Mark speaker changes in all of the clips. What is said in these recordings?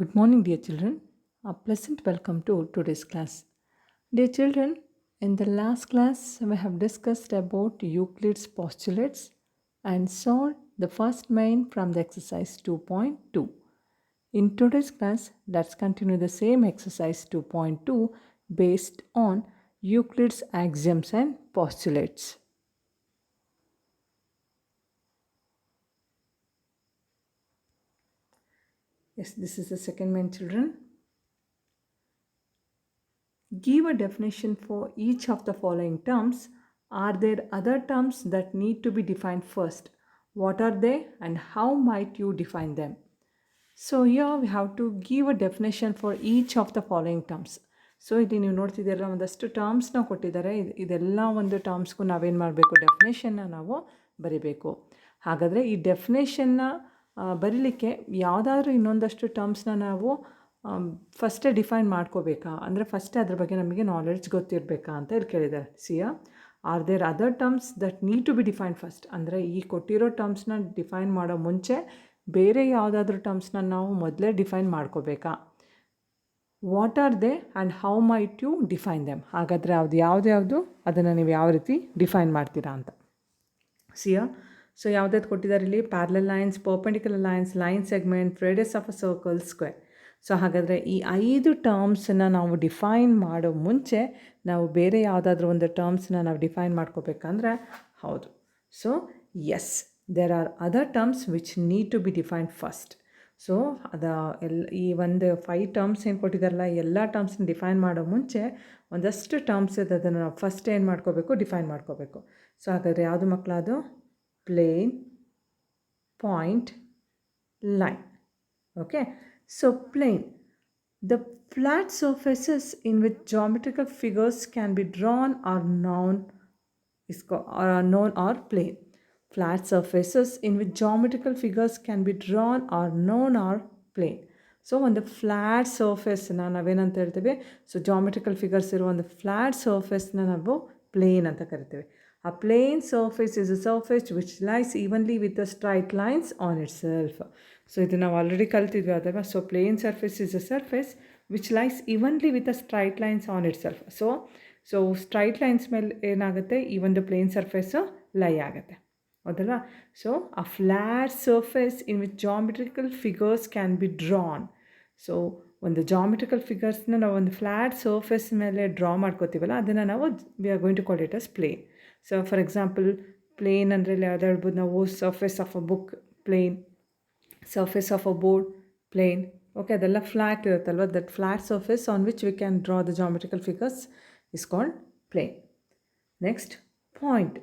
Speaker 1: Good morning, dear children. A pleasant welcome to today's class. Dear children, in the last class, we have discussed about Euclid's postulates and solved the first main from the exercise 2.2. In today's class, let's continue the same exercise 2.2 based on Euclid's axioms and postulates. Yes, this is the second main, children. Give a definition for each of the following terms. Are there other terms that need to be defined first? What are they and how might you define them? So here we have to give a definition for each of the following terms. So ಇಲ್ಲಿ ನೀವು ನೋಡ್ತಿದ್ದೀರಲ್ಲ ಒಂದಷ್ಟು ಟರ್ಮ್ಸ್ನ ಕೊಟ್ಟಿದ್ದಾರೆ. ಇದೆಲ್ಲ ಒಂದು ಟರ್ಮ್ಸ್ಗೂ ನಾವೇನು ಮಾಡಬೇಕು, ಡೆಫಿನೇಷನ್ನ ನಾವು ಬರಿಬೇಕು. ಹಾಗಾದರೆ ಈ ಡೆಫಿನೇಷನ್ನ ಬರೀಲಿಕ್ಕೆ ಯಾವುದಾದ್ರೂ ಇನ್ನೊಂದಷ್ಟು ಟರ್ಮ್ಸ್ನ ನಾವು ಫಸ್ಟೇ ಡಿಫೈನ್ ಮಾಡ್ಕೋಬೇಕಾ, ಅಂದರೆ ಫಸ್ಟೇ ಅದ್ರ ಬಗ್ಗೆ ನಮಗೆ ನಾಲೆಡ್ಜ್ ಗೊತ್ತಿರಬೇಕಾ ಅಂತ ಇಲ್ಲಿ ಕೇಳಿದ್ದಾರೆ. Are there other terms that need to be define first, ಅಂದರೆ ಈ ಕೊಟ್ಟಿರೋ ಟರ್ಮ್ಸ್ನ ಡಿಫೈನ್ ಮಾಡೋ ಮುಂಚೆ ಬೇರೆ ಯಾವುದಾದ್ರೂ ಟರ್ಮ್ಸ್ನ ನಾವು ಮೊದಲೇ ಡಿಫೈನ್ ಮಾಡ್ಕೋಬೇಕಾ. What are they and how might you define them. ಹಾಗಾದರೆ ಯಾವ್ದು ಅದನ್ನು ನೀವು ಯಾವ ರೀತಿ ಡಿಫೈನ್ ಮಾಡ್ತೀರಾ ಅಂತ. ಸೊ ಯಾವುದಾದ್ರು ಕೊಟ್ಟಿದ್ದಾರೆ ಇಲ್ಲಿ, parallel lines, perpendicular lines, line segment, radius of a circle, square. So ಹಾಗಾದರೆ ಈ 5 ಟರ್ಮ್ಸನ್ನು ನಾವು ಡಿಫೈನ್ ಮಾಡೋ ಮುಂಚೆ ನಾವು ಬೇರೆ ಯಾವುದಾದ್ರೂ ಒಂದು ಟರ್ಮ್ಸನ್ನ ನಾವು ಡಿಫೈನ್ ಮಾಡ್ಕೋಬೇಕಂದ್ರೆ ಹೌದು. So yes, there are other terms which need to be defined first. So ಈ ಒಂದು 5 ಟರ್ಮ್ಸ್ ಏನು ಕೊಟ್ಟಿದ್ದಾರಲ್ಲ, ಎಲ್ಲ ಟರ್ಮ್ಸನ್ನ ಡಿಫೈನ್ ಮಾಡೋ ಮುಂಚೆ ಒಂದಷ್ಟು ಟರ್ಮ್ಸ್ ಇದೆ, ಅದನ್ನು ನಾವು ಫಸ್ಟ್ ಏನು ಮಾಡ್ಕೋಬೇಕು, ಡಿಫೈನ್ ಮಾಡ್ಕೋಬೇಕು. ಸೊ ಹಾಗಾದರೆ ಯಾವುದು ಮಕ್ಕಳ ಅದು? Plane, point, line. Okay, so plane, the flat surfaces in which geometrical figures can be drawn are known or plane. Flat surfaces in which geometrical figures can be drawn are known or plane. So ಒಂದು flat ಸರ್ಫೇಸ್ನ ನಾವೇನಂತ ಹೇಳ್ತೇವೆ, so geometrical figures ಇರುವ ಒಂದು flat ಸರ್ಫೇಸ್ನ ನಾವು plane ಅಂತ ಕರಿತೇವೆ. A plane surface is a surface which lies evenly with the straight lines on itself. So ಇದು ನಾವು ಆಲ್ರೆಡಿ ಕಲ್ತಿದ್ವಿ ಅದಲ್ವಾ. So plane surface is a surface which lies evenly with the straight lines on itself. So straight lines ಮೇಲೆ ಏನಾಗುತ್ತೆ, ಈ ಒಂದು plane surface lie ಆಗುತ್ತೆ, ಹೌದಲ್ವಾ. So a flat surface in which geometrical figures can be drawn. So ಒಂದು geometrical ಫಿಗರ್ಸ್ನ ನಾವು ಒಂದು ಫ್ಲ್ಯಾಟ್ ಸರ್ಫೇಸ್ ಮೇಲೆ ಡ್ರಾ ಮಾಡ್ಕೋತೀವಲ್ಲ, ಅದನ್ನು ನಾವು we are going to call it as plane. So for example, plane ಅಂದರೆ ಯಾವ್ದು ಹೇಳ್ಬೋದು ನಾವು? Surface of a book plane, surface of a board plane. Okay, ಅದೆಲ್ಲ ಫ್ಲ್ಯಾಟ್ ಇರುತ್ತಲ್ವ, that flat surface on which we can draw the geometrical figures is called plane. Next, point.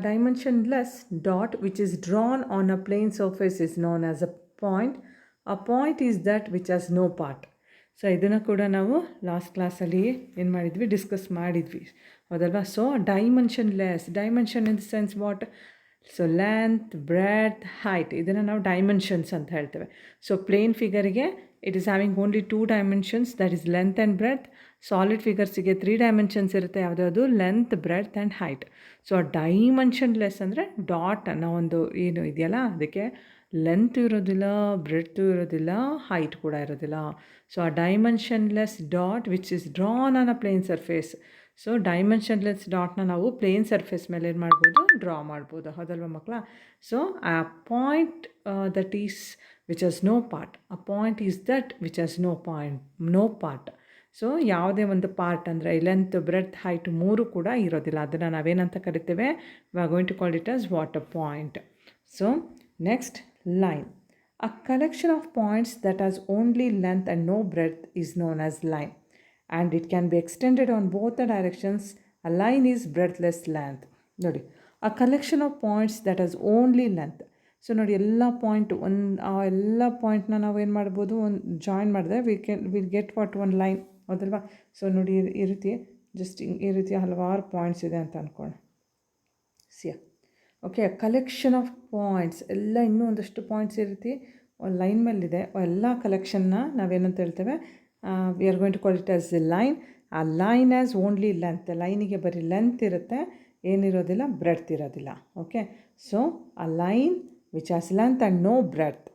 Speaker 1: dimensionless dot which is drawn on a plane surface is known as a point. A point is that which has no part. So ಇದನ್ನು ಕೂಡ ನಾವು last ಕ್ಲಾಸಲ್ಲಿ ಏನು ಮಾಡಿದ್ವಿ, discuss ಮಾಡಿದ್ವಿ, ಹೌದಲ್ವಾ. So dimensionless, dimension in the sense what? So length, breadth, height, ಇದನ್ನು ನಾವು ಡೈಮೆನ್ಷನ್ಸ್ ಅಂತ ಹೇಳ್ತೇವೆ. ಸೊ ಪ್ಲೇನ್ ಫಿಗರಿಗೆ it is having only 2 dimensions, that is length and breadth. Solid ಫಿಗರ್ಸಿಗೆ 3 ಡೈಮೆನ್ಷನ್ಸ್ ಇರುತ್ತೆ, ಯಾವುದಾದ್ರು length, breadth and height. So dimensionless ಅಂದರೆ dot ನಾವೊಂದು ಏನು ಇದೆಯಲ್ಲ, ಅದಕ್ಕೆ ಲೆಂತ್ ಇರೋದಿಲ್ಲ, ಬ್ರೆಡ್ತು ಇರೋದಿಲ್ಲ, ಹೈಟ್ ಕೂಡ ಇರೋದಿಲ್ಲ. So a dimensionless dot which is drawn on a plane surface. So dimensionless ಡಾಟ್ನ ನಾವು ಪ್ಲೇನ್ ಸರ್ಫೇಸ್ ಮೇಲೆ ಏನು ಮಾಡ್ಬೋದು, ಡ್ರಾ ಮಾಡ್ಬೋದು, ಹೌದಲ್ವ ಮಕ್ಕಳ. ಸೊ ಆ point that is which has no part. A point is that which has no part. So ಯಾವುದೇ ಒಂದು ಪಾರ್ಟ್ ಅಂದರೆ ಲೆಂತ್, ಬ್ರೆಡ್ತ್, ಹೈಟ್ 3 ಕೂಡ ಇರೋದಿಲ್ಲ, ಅದನ್ನು ನಾವೇನಂತ ಕರಿತೇವೆ? We are going to call it as what a point. So next, line. A collection of points that has only length and no breadth is known as line, and it can be extended on both the directions. A line is breadthless length. ನೋಡಿ, a collection of points that has only length. So ನೋಡಿ, ಎಲ್ಲ ಎಲ್ಲ ಪಾಯಿಂಟ್ನ ನಾವು ಏನು ಮಾಡ್ಬೋದು, ಒಂದು join ಮಾಡಿದ್ರೆ will get what one line, ಹೌದಲ್ವಾ. ಸೊ ನೋಡಿ, ಈ ರೀತಿ ಜಸ್ಟ್ ಈ ರೀತಿ ಹಲವಾರು ಪಾಯಿಂಟ್ಸ್ ಇದೆ ಅಂತ ಅಂದ್ಕೊಳ್ಳೋಣ. ಓಕೆ, ಕಲೆಕ್ಷನ್ ಆಫ್ ಪಾಯಿಂಟ್ಸ್, ಎಲ್ಲ ಇನ್ನೂ ಒಂದಷ್ಟು ಪಾಯಿಂಟ್ಸ್ ಈ ರೀತಿ ಒಂದು ಲೈನ್ ಮೇಲಿದೆ. ಎಲ್ಲ ಕಲೆಕ್ಷನ್ನ ನಾವೇನಂತ ಹೇಳ್ತೇವೆ? We are going to call it as a line. ಆ ಲೈನ್ ಆ್ಯಸ್ ಓನ್ಲಿ ಲೆಂತ್, ಲೈನಿಗೆ ಬರೀ ಲೆಂತ್ ಇರುತ್ತೆ, ಏನಿರೋದಿಲ್ಲ, ಬ್ರೆಡ್ತ್ ಇರೋದಿಲ್ಲ. ಓಕೆ, ಸೊ ಆ line which has length and no breadth.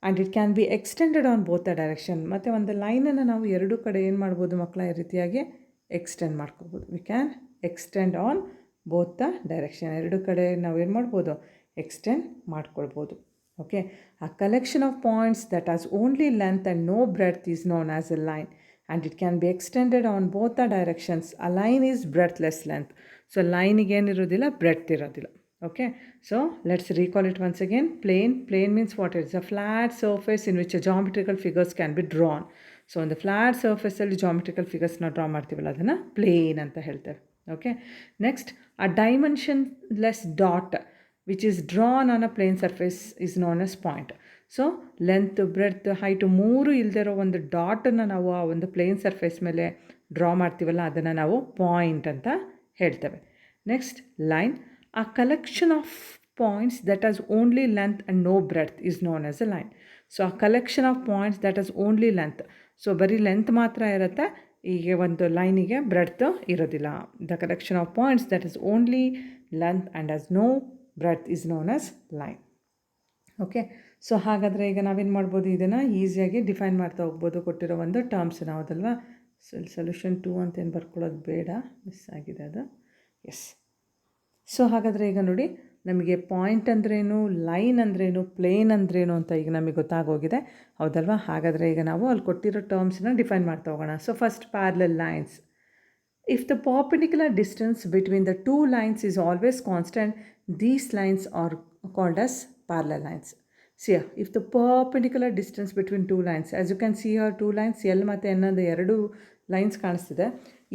Speaker 1: And it can be extended on both the direction. ಮತ್ತು ಒಂದು ಲೈನನ್ನು ನಾವು ಎರಡು ಕಡೆ ಏನು ಮಾಡ್ಬೋದು ಮಕ್ಕಳ, ಈ ರೀತಿಯಾಗಿ ಎಕ್ಸ್ಟೆಂಡ್ ಮಾಡ್ಕೋಬೋದು. We can extend on both the direction. ಎರಡು ಕಡೆ ನಾವು ಏನು ಮಾಡ್ಬೋದು, ಎಕ್ಸ್ಟೆಂಡ್ ಮಾಡ್ಕೊಳ್ಬೋದು. Okay, a collection of points that has only length and no breadth is known as a line, and it can be extended on both the directions. A line is breadthless length. So ಲೈನಿಗೆ ಏನಿರೋದಿಲ್ಲ, breadth ಇರೋದಿಲ್ಲ. Okay, so let's recall it once again. Plane means what? It's a flat surface in which a geometrical figures can be drawn. So on the flat surface ಅಲ್ಲಿ geometrical figures ನ draw ಮಾಡ್ತೀವಲ್ಲ, ಅದನ್ನು plane ಅಂತ ಹೇಳ್ತೇವೆ. Okay, next, a dimensionless dot which is drawn on a plane surface is known as point. So length, breadth, height ಮೂರು ಇಲ್ದಿರೋ ಒಂದು ಡಾಟನ್ನು ನಾವು ಆ ಒಂದು ಪ್ಲೇನ್ ಸರ್ಫೇಸ್ ಮೇಲೆ ಡ್ರಾ ಮಾಡ್ತೀವಲ್ಲ, ಅದನ್ನು ನಾವು ಪಾಯಿಂಟ್ ಅಂತ ಹೇಳ್ತೇವೆ. Next, line, a collection of points that has only length and no breadth is known as a line. So a collection of points that has only length. So ಬರೀ length ಮಾತ್ರ ಇರುತ್ತೆ, ಹೀಗೆ ಒಂದು ಲೈನಿಗೆ ಬ್ರೆಡ್ತ್ ಇರೋದಿಲ್ಲ. The collection of points that is only length and has no breadth is known as line. Okay, so ಹಾಗಾದರೆ ಈಗ ನಾವೇನು ಮಾಡ್ಬೋದು, ಇದನ್ನು ಈಸಿಯಾಗಿ ಡಿಫೈನ್ ಮಾಡ್ತಾ ಹೋಗ್ಬೋದು ಕೊಟ್ಟಿರೋ ಒಂದು ಟರ್ಮ್ಸ್ ಹೌದಲ್ವಾ. ಸೊ ಇಲ್ಲಿ ಸೊಲ್ಯೂಷನ್ 2 ಅಂತ ಏನು ಬರ್ಕೊಳ್ಳೋದು ಬೇಡ, ಮಿಸ್ ಆಗಿದೆ ಅದು. ಎಸ್, ಸೊ ಹಾಗಾದರೆ ಈಗ ನೋಡಿ, ನಮಗೆ ಪಾಯಿಂಟ್ ಅಂದ್ರೇನು, ಲೈನ್ ಅಂದ್ರೇನು, ಪ್ಲೇನ್ ಅಂದ್ರೇನು ಅಂತ ಈಗ ನಮಗೆ ಗೊತ್ತಾಗೋಗಿದೆ ಹೌದಲ್ವಾ. ಹಾಗಾದರೆ ಈಗ ನಾವು ಅಲ್ಲಿ ಕೊಟ್ಟಿರೋ ಟರ್ಮ್ಸನ್ನ ಡಿಫೈನ್ ಮಾಡ್ತಾ ಹೋಗೋಣ. So first, parallel lines. If the perpendicular distance between the two lines is always constant, these lines are called as parallel lines. See here, if the perpendicular distance between two lines, as you can see here, two lines, L ಮತ್ತು N ಅಂತ ಎರಡು lines ಕಾಣಿಸ್ತಿದೆ.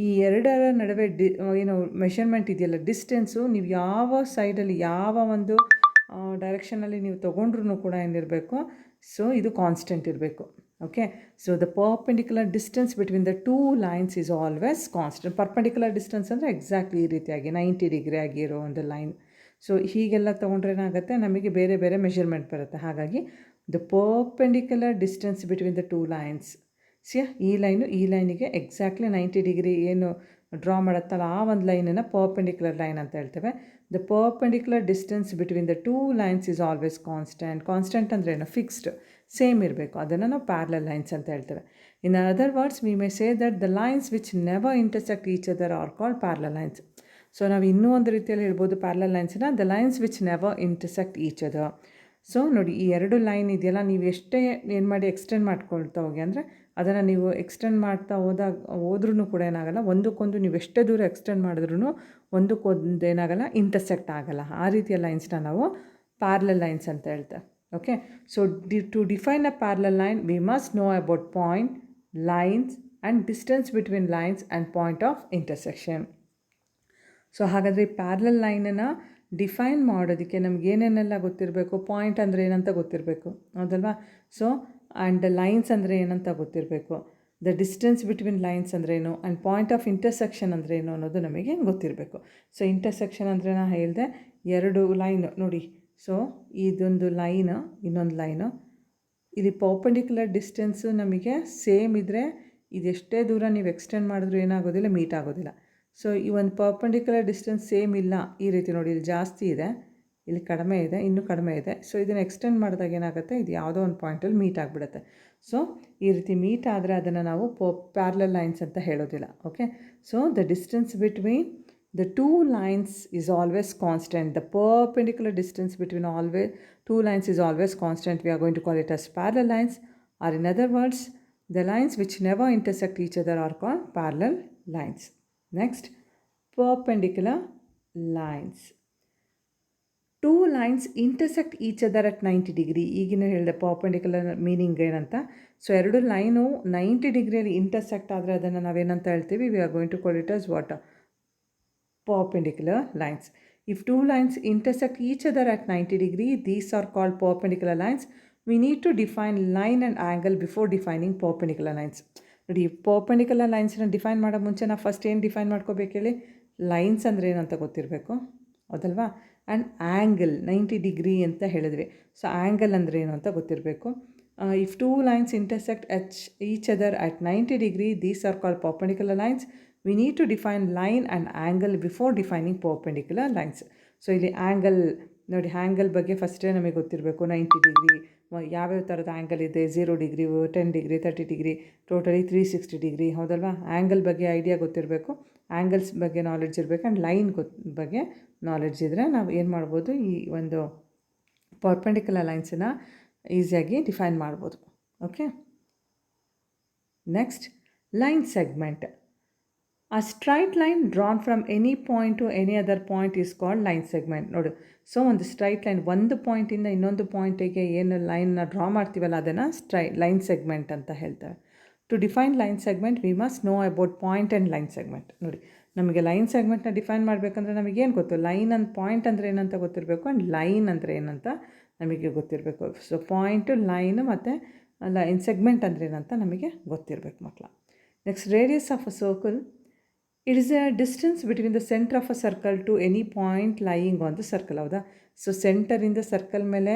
Speaker 1: ಈ ಎರಡರ ನಡುವೆ ಏನು measurement ಇದೆಯಲ್ಲ, distance, ನೀವು ಯಾವ ಸೈಡಲ್ಲಿ ಯಾವ ಒಂದು ಡೈರೆಕ್ಷನಲ್ಲಿ ನೀವು ತೊಗೊಂಡ್ರೂ ಕೂಡ ಏನಿರಬೇಕು, ಸೊ ಇದು ಕಾನ್ಸ್ಟೆಂಟ್ ಇರಬೇಕು. Okay, so the perpendicular distance between the two lines is always constant. Perpendicular distance ಅಂದರೆ ಎಕ್ಸಾಕ್ಟ್ಲಿ ಈ ರೀತಿಯಾಗಿ 90 ಡಿಗ್ರಿ ಆಗಿರೋ ಒಂದು ಲೈನ್. ಸೊ ಹೀಗೆಲ್ಲ ತೊಗೊಂಡ್ರೆ ಏನಾಗುತ್ತೆ, ನಮಗೆ ಬೇರೆ ಬೇರೆ ಮೆಷರ್ಮೆಂಟ್ ಬರುತ್ತೆ. ಹಾಗಾಗಿ the perpendicular distance between the two lines, ಈ ಲೈನಿಗೆ ಎಕ್ಸಾಕ್ಟ್ಲಿ 90 ಡಿಗ್ರಿ ಏನು ಡ್ರಾ ಮಾಡುತ್ತಲ್ಲ, ಆ ಒಂದು ಲೈನನ್ನು ಪರ್ಪೆಂಡಿಕ್ಯುಲರ್ ಲೈನ್ ಅಂತ ಹೇಳ್ತೇವೆ. The perpendicular distance between the two lines is always constant. Constant ಅಂದರೆ ಏನು, ಫಿಕ್ಸ್ಡ್, ಸೇಮ್ ಇರಬೇಕು. ಅದನ್ನು ನಾವು ಪ್ಯಾರಲಲ್ ಲೈನ್ಸ್ ಅಂತ ಹೇಳ್ತೇವೆ. In other words, we may say that the lines which never intersect each other are called parallel lines. So ನಾವು ಇನ್ನೂ ಒಂದು ರೀತಿಯಲ್ಲಿ ಹೇಳ್ಬೋದು ಪ್ಯಾರಲಲ್ ಲೈನ್ಸನ್ನ, the lines which never intersect each other. So ನೋಡಿ, ಈ ಎರಡು ಲೈನ್ ಇದೆಯಲ್ಲ, ನೀವು ಎಷ್ಟೇ ಏನು ಮಾಡಿ ಎಕ್ಸ್ಟೆಂಡ್ ಮಾಡ್ಕೊಳ್ತಾ ಹೋಗಿ, ಅಂದರೆ ಅದನ್ನು ನೀವು ಎಕ್ಸ್ಟೆಂಡ್ ಮಾಡ್ತಾ ಹೋದ್ರೂ ಕೂಡ ಏನಾಗಲ್ಲ, ಒಂದಕ್ಕೊಂದು ನೀವು ಎಷ್ಟೇ ದೂರ ಎಕ್ಸ್ಟೆಂಡ್ ಮಾಡಿದ್ರೂ ಒಂದಕ್ಕೊಂದು ಏನಾಗಲ್ಲ, ಇಂಟರ್ಸೆಕ್ಟ್ ಆಗಲ್ಲ. ಆ ರೀತಿಯ ಲೈನ್ಸ್ನ ನಾವು ಪ್ಯಾರಲಲ್ ಲೈನ್ಸ್ ಅಂತ ಹೇಳ್ತೇವೆ. Okay, so to define a parallel line, we must know about point, lines and distance between lines and point of intersection. So ಹಾಗಾದರೆ ಪ್ಯಾರಲಲ್ ಲೈನನ್ನು ಡಿಫೈನ್ ಮಾಡೋದಕ್ಕೆ ನಮ್ಗೆ ಏನೇನೆಲ್ಲ ಗೊತ್ತಿರಬೇಕು, ಪಾಯಿಂಟ್ ಅಂದರೆ ಏನಂತ ಗೊತ್ತಿರಬೇಕು ಹೌದಲ್ವಾ. ಸೊ ಆ್ಯಂಡ್ ಲೈನ್ಸ್ ಅಂದರೆ ಏನಂತ ಗೊತ್ತಿರಬೇಕು, ದ ಡಿಸ್ಟೆನ್ಸ್ ಬಿಟ್ವೀನ್ ಲೈನ್ಸ್ ಅಂದ್ರೇನು, ಆ್ಯಂಡ್ ಪಾಯಿಂಟ್ ಆಫ್ ಇಂಟರ್ಸೆಕ್ಷನ್ ಅಂದ್ರೇನು ಅನ್ನೋದು ನಮಗೆ ಗೊತ್ತಿರಬೇಕು. ಸೊ ಇಂಟರ್ಸೆಕ್ಷನ್ ಅಂದರೆ ನಾನು ಹೇಳಿದೆ, ಎರಡು ಲೈನು ನೋಡಿ. ಸೊ ಇದೊಂದು ಲೈನು, ಇನ್ನೊಂದು ಲೈನು, ಇಲ್ಲಿ ಪರ್ಪೆಂಡಿಕ್ಯುಲರ್ ಡಿಸ್ಟೆನ್ಸು ನಮಗೆ ಸೇಮ್ ಇದ್ದರೆ ಇದೆಷ್ಟೇ ದೂರ ನೀವು ಎಕ್ಸ್ಟೆಂಡ್ ಮಾಡಿದ್ರೂ ಏನಾಗೋದಿಲ್ಲ, ಮೀಟ್ ಆಗೋದಿಲ್ಲ. ಸೊ ಈ ಒಂದು ಪರ್ಪೆಂಡಿಕ್ಯುಲರ್ ಡಿಸ್ಟೆನ್ಸ್ ಸೇಮ್ ಇಲ್ಲ, ಈ ರೀತಿ ನೋಡಿ, ಇಲ್ಲಿ ಜಾಸ್ತಿ ಇದೆ, ಇಲ್ಲಿ ಕಡಿಮೆ ಇದೆ, ಇನ್ನೂ ಕಡಿಮೆ ಇದೆ. ಸೊ ಇದನ್ನು ಎಕ್ಸ್ಟೆಂಡ್ ಮಾಡಿದಾಗ ಏನಾಗುತ್ತೆ, ಇದು ಯಾವುದೋ ಒಂದು ಪಾಯಿಂಟಲ್ಲಿ ಮೀಟ್ ಆಗಿಬಿಡುತ್ತೆ. ಸೊ ಈ ರೀತಿ ಮೀಟ್ ಆದರೆ ಅದನ್ನು ನಾವು ಪ್ಯಾರಲಲ್ ಲೈನ್ಸ್ ಅಂತ ಹೇಳೋದಿಲ್ಲ. Okay, so the distance between the two lines is always constant. The perpendicular distance between two lines is always constant. We are going to call it as parallel lines, or in other words, the lines which never intersect each other are called parallel lines. Next, perpendicular lines. Two lines intersect each other at 90 degree. ಈಗಿನ ಹೇಳಿದೆ perpendicular meaning ಏನಂತ. So ಎರಡು line 90 ಡಿಗ್ರಿಯಲ್ಲಿ intersect ಆದರೆ ಅದನ್ನು ನಾವೇನಂತ ಹೇಳ್ತೀವಿ, we are going to call it as what, perpendicular lines. If two lines intersect each other at 90 degree, these are called perpendicular lines. We need to define line and angle before defining perpendicular lines. ನೋಡಿ, perpendicular ಲೈನ್ಸ್ನ define ಮಾಡೋ ಮುಂಚೆ ನಾವು first ಏನು define ಮಾಡ್ಕೋಬೇಕು ಹೇಳಿ, lines ಅಂದರೆ ಏನಂತ ಗೊತ್ತಿರಬೇಕು ಹೌದಲ್ವಾ. ಆ್ಯಂಡ್ ಆ್ಯಂಗಲ್ 90 ಡಿಗ್ರಿ ಅಂತ ಹೇಳಿದ್ವಿ. ಸೊ ಆ್ಯಂಗಲ್ ಅಂದರೆ ಏನು ಅಂತ ಗೊತ್ತಿರಬೇಕು. If two lines intersect each other at 90 degree, these are called perpendicular lines. We need to define line and angle before defining perpendicular lines. So ಇಲ್ಲಿ ಆ್ಯಂಗಲ್ ನೋಡಿ, angle ಬಗ್ಗೆ ಫಸ್ಟೇ ನಮಗೆ ಗೊತ್ತಿರಬೇಕು, 90 ಡಿಗ್ರಿ. ಯಾವ್ಯಾವ ಥರದ ಆ್ಯಂಗಲ್ ಇದೆ, 0 degree, 10 degree, 30 degree, totally 360 degree, ಹೌದಲ್ವಾ? ಆ್ಯಂಗಲ್ ಬಗ್ಗೆ ಐಡಿಯಾ ಗೊತ್ತಿರಬೇಕು, ಆ್ಯಂಗಲ್ಸ್ ಬಗ್ಗೆ ನಾಲೆಡ್ಜ್ ಇರಬೇಕು, ಆ್ಯಂಡ್ ಲೈನ್ ಬಗ್ಗೆ ನಾಲೆಡ್ಜ್ ಇದ್ದರೆ ನಾವು ಏನು ಮಾಡ್ಬೋದು, ಈ ಒಂದು ಪರ್ಪೆಂಡಿಕ್ಯುಲರ್ ಲೈನ್ಸನ್ನು ಈಸಿಯಾಗಿ ಡಿಫೈನ್ ಮಾಡ್ಬೋದು. Okay, next line segment. A straight line drawn from any point to any other point is called line segment. ನೋಡು, ಸೊ ಒಂದು ಸ್ಟ್ರೈಟ್ ಲೈನ್, ಒಂದು ಪಾಯಿಂಟಿಂದ ಇನ್ನೊಂದು ಪಾಯಿಂಟಿಗೆ ಏನು ಲೈನ್ನ ಡ್ರಾ ಮಾಡ್ತೀವಲ್ಲ ಅದನ್ನು ಲೈನ್ ಸೆಗ್ಮೆಂಟ್ ಅಂತ ಹೇಳ್ತಾರೆ. To define line segment we must know about point and line segment. ನೋಡಿ, ನಮಗೆ ಲೈನ್ ಸೆಗ್ಮೆಂಟ್ನ ಡಿಫೈನ್ ಮಾಡಬೇಕಂದ್ರೆ ನಮಗೇನು ಗೊತ್ತು? ಲೈನ್ ಅಂದ್ ಪಾಯಿಂಟ್ ಅಂದರೆ ಏನಂತ ಗೊತ್ತಿರಬೇಕು, ಆ್ಯಂಡ್ ಲೈನ್ ಅಂದರೆ ಏನಂತ ನಮಗೆ ಗೊತ್ತಿರಬೇಕು. ಸೊ ಪಾಯಿಂಟು, ಲೈನು ಮತ್ತು ಲೈನ್ ಸೆಗ್ಮೆಂಟ್ ಅಂದರೆ ಏನಂತ ನಮಗೆ ಗೊತ್ತಿರಬೇಕು ಮಕ್ಕಳ. Next, radius of a circle. It is a distance between the center of a circle to any point lying on the circle. ಹೌದಾ? ಸೊ ಸೆಂಟರಿಂದ ಸರ್ಕಲ್ ಮೇಲೆ